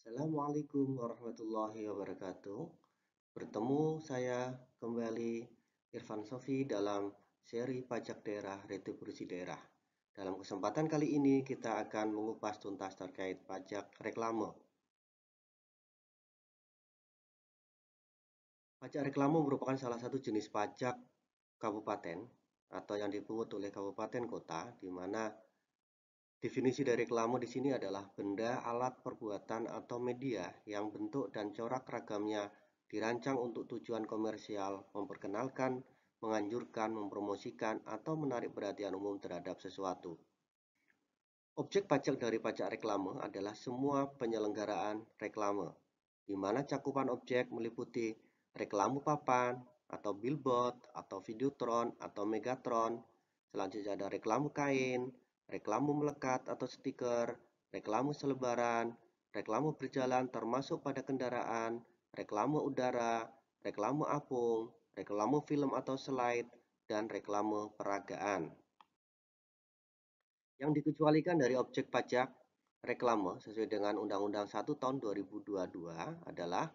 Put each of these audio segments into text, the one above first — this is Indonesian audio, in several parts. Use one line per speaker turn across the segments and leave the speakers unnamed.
Assalamualaikum warahmatullahi wabarakatuh. Bertemu saya kembali Irfan Sofi dalam seri pajak daerah retribusi daerah. Dalam kesempatan kali ini kita akan mengupas tuntas terkait pajak reklame. Pajak reklame merupakan salah satu jenis pajak kabupaten atau yang dipungut oleh kabupaten kota, di mana definisi dari reklame di sini adalah benda, alat, perbuatan, atau media yang bentuk dan corak ragamnya dirancang untuk tujuan komersial, memperkenalkan, menganjurkan, mempromosikan, atau menarik perhatian umum terhadap sesuatu. Objek pajak dari pajak reklame adalah semua penyelenggaraan reklame, di mana cakupan objek meliputi reklame papan, atau billboard, atau videotron, atau megatron. Selanjutnya ada reklame kain, reklame melekat atau stiker, reklame selebaran, reklame berjalan termasuk pada kendaraan, reklame udara, reklame apung, reklame film atau slide, dan reklame peragaan. Yang dikecualikan dari objek pajak reklame sesuai dengan Undang-Undang 1 tahun 2022 adalah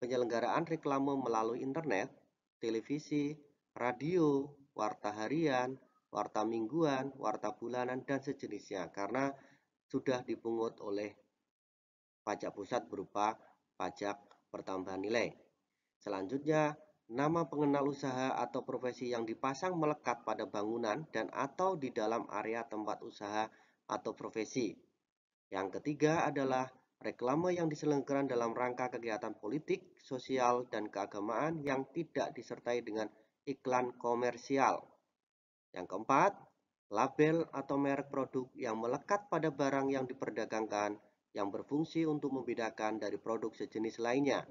penyelenggaraan reklame melalui internet, televisi, radio, warta harian, warta mingguan, warta bulanan, dan sejenisnya karena sudah dipungut oleh pajak pusat berupa pajak pertambahan nilai. Selanjutnya, nama pengenal usaha atau profesi yang dipasang melekat pada bangunan dan atau di dalam area tempat usaha atau profesi. Yang ketiga adalah reklame yang diselenggarakan dalam rangka kegiatan politik, sosial, dan keagamaan yang tidak disertai dengan iklan komersial. Yang keempat, label atau merek produk yang melekat pada barang yang diperdagangkan yang berfungsi untuk membedakan dari produk sejenis lainnya.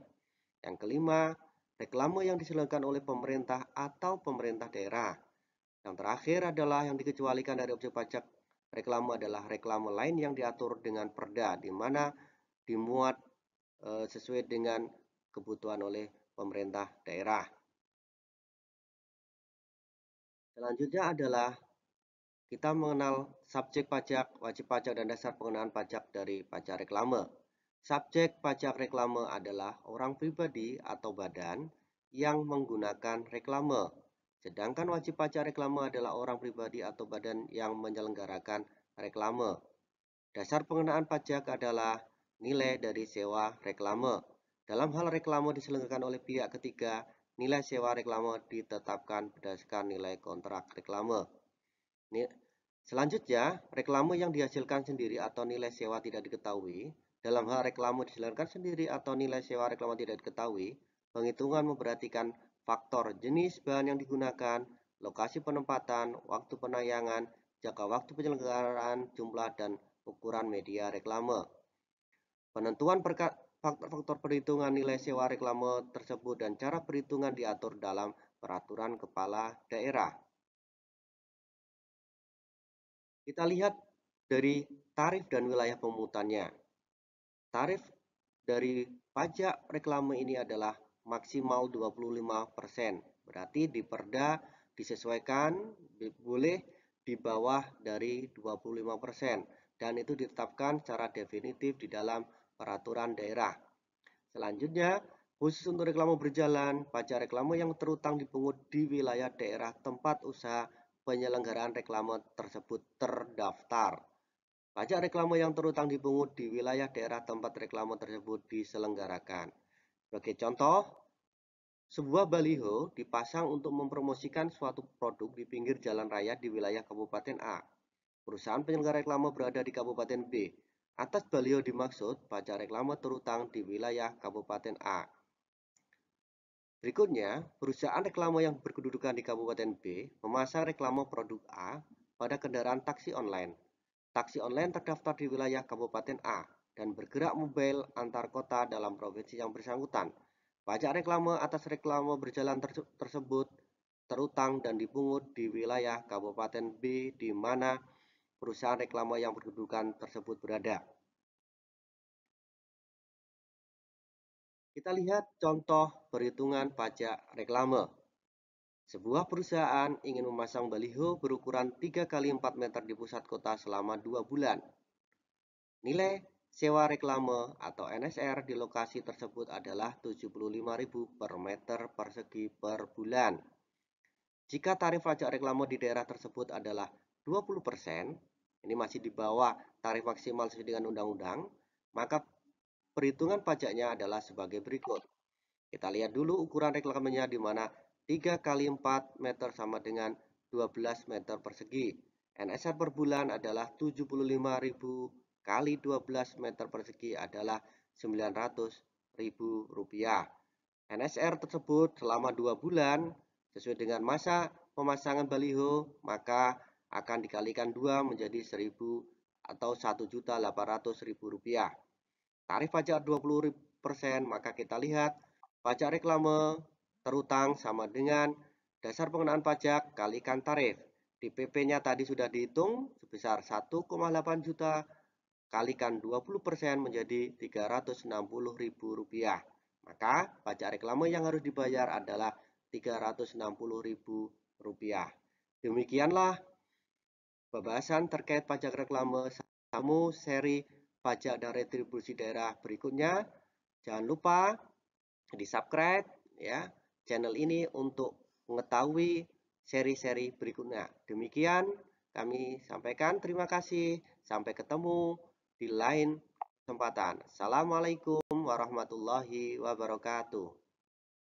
Yang kelima, reklame yang diselenggarakan oleh pemerintah atau pemerintah daerah. Yang terakhir adalah yang dikecualikan dari objek pajak reklame adalah reklame lain yang diatur dengan perda, di mana dimuat sesuai dengan kebutuhan oleh pemerintah daerah. Selanjutnya adalah kita mengenal subjek pajak, wajib pajak, dan dasar pengenaan pajak dari pajak reklame. Subjek pajak reklame adalah orang pribadi atau badan yang menggunakan reklame. Sedangkan wajib pajak reklame adalah orang pribadi atau badan yang menyelenggarakan reklame. Dasar pengenaan pajak adalah nilai dari sewa reklame. Dalam hal reklame diselenggarakan oleh pihak ketiga, nilai sewa reklame ditetapkan berdasarkan nilai kontrak reklame. Selanjutnya, reklame yang dihasilkan sendiri atau nilai sewa tidak diketahui. Dalam hal reklame diselenggarakan sendiri atau nilai sewa reklame tidak diketahui, penghitungan memperhatikan faktor jenis bahan yang digunakan, lokasi penempatan, waktu penayangan, jangka waktu penyelenggaraan, jumlah dan ukuran media reklame. Penentuan faktor-faktor perhitungan nilai sewa reklame tersebut dan cara perhitungan diatur dalam peraturan kepala daerah. Kita lihat dari tarif dan wilayah pemungutannya. Tarif dari pajak reklame ini adalah maksimal 25%. Berarti di perda disesuaikan boleh di bawah dari 25% dan itu ditetapkan secara definitif di dalam peraturan daerah. Selanjutnya, khusus untuk reklame berjalan, pajak reklame yang terutang dipungut di wilayah daerah tempat usaha penyelenggaraan reklame tersebut terdaftar. Pajak reklame yang terutang dipungut di wilayah daerah tempat reklame tersebut diselenggarakan. Sebagai contoh, sebuah baliho dipasang untuk mempromosikan suatu produk di pinggir jalan raya di wilayah Kabupaten A. Perusahaan penyelenggara reklame berada di Kabupaten B. Atas baliho dimaksud, pajak reklame terutang di wilayah Kabupaten A. Berikutnya, perusahaan reklame yang berkedudukan di Kabupaten B memasang reklame produk A pada kendaraan taksi online. Taksi online terdaftar di wilayah Kabupaten A dan bergerak mobile antar kota dalam provinsi yang bersangkutan. Pajak reklame atas reklame berjalan tersebut terutang dan dipungut di wilayah Kabupaten B di mana perusahaan reklame yang berkedudukan tersebut berada. Kita lihat contoh perhitungan pajak reklame. Sebuah perusahaan ingin memasang baliho berukuran 3 x 4 meter di pusat kota selama 2 bulan. Nilai Sewa reklame atau NSR di lokasi tersebut adalah 75.000 per meter persegi per bulan. Jika tarif pajak reklame di daerah tersebut adalah 20%, ini masih di bawah tarif maksimal sesuai dengan undang-undang, maka perhitungan pajaknya adalah sebagai berikut. Kita lihat dulu ukuran reklamenya di mana 3 kali 4 meter sama dengan 12 meter persegi. NSR per bulan adalah 75.000 kali 12 meter persegi adalah Rp900.000. NSR tersebut selama 2 bulan sesuai dengan masa pemasangan baliho, maka akan dikalikan 2 menjadi 1.000 atau Rp1.800.000. Tarif pajak 20%, maka kita lihat pajak reklame terutang sama dengan dasar pengenaan pajak kalikan tarif. Di PP-nya tadi sudah dihitung sebesar 1,8 juta kalikan 20% menjadi Rp360.000. Maka pajak reklame yang harus dibayar adalah Rp360.000. Demikianlah pembahasan terkait pajak reklame. Kamu seri pajak dan retribusi daerah berikutnya. Jangan lupa di subscribe ya channel ini untuk mengetahui seri-seri berikutnya. Demikian kami sampaikan. Terima kasih. Sampai ketemu di lain kesempatan. Assalamualaikum warahmatullahi wabarakatuh.